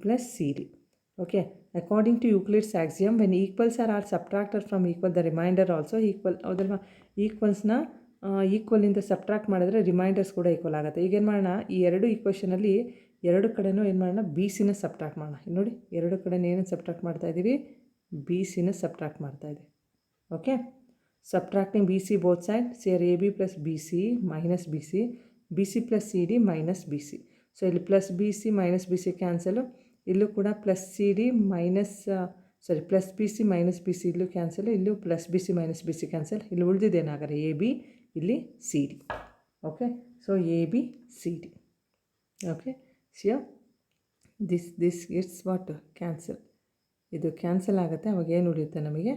Speaker 1: plus C D. Okay, according to Euclid's axiom, when equals are all subtracted from equal, the remainder also equal. ಹೌದಲ್ವಾ, ಈಕ್ವಲ್ಸ್ನ ಈಕ್ವಲಿಂದ subtract ಮಾಡಿದ್ರೆ reminders ಕೂಡ equal ಆಗುತ್ತೆ. ಈಗೇನು ಮಾಡೋಣ, ಈ ಎರಡು ಈಕ್ವೇಷನಲ್ಲಿ ಎರಡು ಕಡೆನೂ ಏನು ಮಾಡೋಣ, ಬಿ ಸಿನ ಸಬ್ಟ್ರಾಕ್ಟ್ ಮಾಡೋಣ. ನೋಡಿ, ಎರಡು ಕಡೆನೂ ಏನನ್ನು ಸಬ್ಟ್ರಾಕ್ಟ್ ಮಾಡ್ತಾಯಿದ್ದೀವಿ, ಬಿ ಸಿನ ಸಬ್ಟ್ರಾಕ್ಟ್ ಮಾಡ್ತಾಯಿದ್ದೀವಿ. Okay, subtracting B C both side, ಸೇರ್ A B plus B C minus B C plus C D minus B C. So ಇಲ್ಲಿ plus B C minus B C cancel, ಇಲ್ಲೂ ಕೂಡ plus C D minus plus B C minus B C ಇಲ್ಲೂ cancel, ಇಲ್ಲೂ plus B C minus B C cancel. ಇಲ್ಲಿ ಉಳಿದಿದ್ದೇನಾಗರೆ A B, ಇಲ್ಲಿ C D. Okay, so A B C D. Okay, ಸಿಯೋ this it's what cancel, ಇದು cancel ಆಗುತ್ತೆ. ಅವಾಗ ಏನು ಉಳಿಯುತ್ತೆ ನಮಗೆ,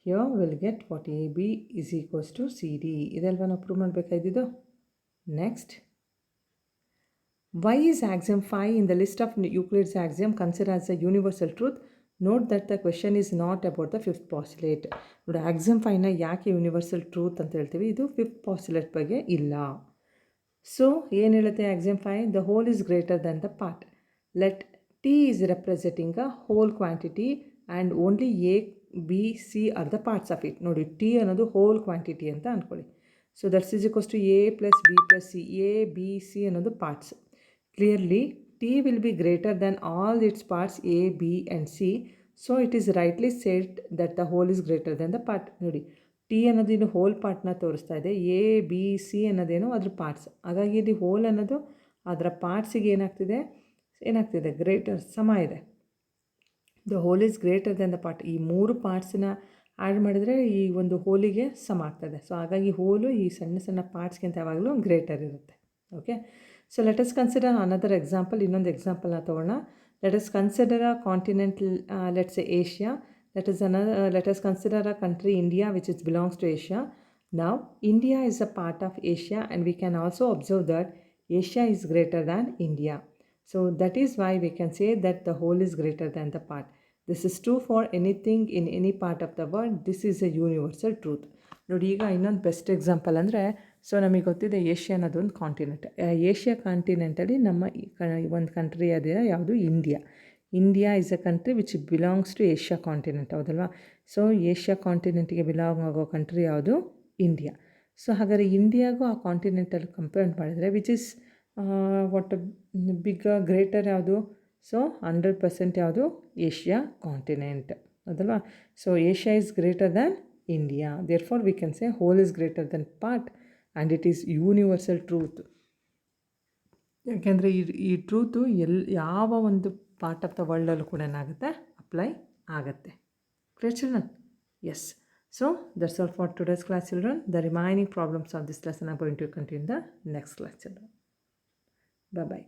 Speaker 1: here will get what A B is equals to C D. ಇದಲ್ವ ನಾವು ಪ್ರೂವ್ ಮಾಡಬೇಕಾಗಿದ್ದು. Next, why is axiom 5 in the list of Euclid's axiom considered as a universal truth? Note that the question is not about the fifth postulate. ನೋಡಿ, axiom 5ನ ಯಾಕೆ universal truth ಅಂತ ಹೇಳ್ತೀವಿ, ಇದು fifth postulate ಬಗ್ಗೆ ಇಲ್ಲ. So ಏನು ಹೇಳುತ್ತೆ axiom 5? The whole is greater than the part. Let T is representing a whole quantity and only A, B, C are the parts of it. ನೋಡಿ, T ಅನ್ನೋದು whole quantity ಅಂತ ಅಂದ್ಕೊಳ್ಳಿ. So that's is equals to A plus B plus C. A, B, C ಅನ್ನೋದು parts. Clearly, T will be greater than all its parts A, B and C. So it is rightly said that the whole is greater than the part. ನೋಡಿ, T ಅನ್ನೋದು ಇನ್ನು hole ಪಾರ್ಟ್ನ ತೋರಿಸ್ತಾ ಇದೆ, A, B, C ಅನ್ನೋದೇನೋ ಅದ್ರ parts. ಹಾಗಾಗಿ ಇಲ್ಲಿ hole ಅನ್ನೋದು ಅದರ ಪಾರ್ಟ್ಸಿಗೆ ಏನಾಗ್ತಿದೆ ಗ್ರೇಟರ್ ಸಮ ಇದೆ. The whole is greater than the part. ಈ ಮೂರು ಪಾರ್ಟ್ಸನ್ನ ಆ್ಯಡ್ ಮಾಡಿದರೆ ಈ ಒಂದು ಹೋಲಿಗೆ ಸಮ ಆಗ್ತದೆ. ಸೊ ಹಾಗಾಗಿ ಹೋಲು ಈ ಸಣ್ಣ ಸಣ್ಣ ಪಾರ್ಟ್ಸ್ಗಿಂತ ಯಾವಾಗಲೂ ಗ್ರೇಟರ್ ಇರುತ್ತೆ. Okay, so let us consider another example. ಇನ್ನೊಂದು ಎಕ್ಸಾಂಪಲ್ನ ತೊಗೊಳ್ಳೋಣ. Let us consider a continent, let's Asia. Let us consider a country India which is belongs to Asia. Now India is a part of Asia and we can also observe that Asia is greater than India. So that is why we can say that the whole is greater than the part. This is true for anything in any part of the world. This is a universal truth. ನೋಡಿ, ಈಗ ಇನ್ನೊಂದು best example ಅಂದರೆ, so ನಮಗೆ ಗೊತ್ತಿದೆ Asia ಅನ್ನೋದೊಂದು continent. Asia ಕಾಂಟಿನೆಂಟಲ್ಲಿ ನಮ್ಮ ಒಂದು country ಅದೇ ಯಾವುದು, India. India is a country which belongs to Asia continent, ಹೌದಲ್ವಾ? ಸೊ ಏಷ್ಯಾ ಕಾಂಟಿನೆಂಟ್ಗೆ ಬಿಲಾಂಗ್ ಆಗೋ ಕಂಟ್ರಿ ಯಾವುದು, ಇಂಡಿಯಾ. ಸೊ ಹಾಗಾದರೆ ಇಂಡಿಯಾಗೂ ಆ ಕಾಂಟಿನೆಂಟಲ್ಲಿ ಕಂಪೇರ್ ಮಾಡಿದರೆ which is what big greater ಯಾವುದು? ಸೊ 100% ಯಾವುದು, ಏಷ್ಯಾ ಕಾಂಟಿನೆಂಟ್, ಹೌದಲ್ವಾ? So Asia is greater than India. Therefore, we can say whole is greater than part and it is universal truth. ಯಾಕೆಂದರೆ ಈ ಟ್ರೂತು ಯಾವ ಒಂದು ಪಾರ್ಟ್ ಆಫ್ ದ ವರ್ಲ್ಡಲ್ಲೂ ಕೂಡ ಏನಾಗುತ್ತೆ, apply ಆಗುತ್ತೆ. Great children? Yes. So, that's all for today's class, children. The remaining problems of this lesson are going to continue in the next class, children. Bye-bye.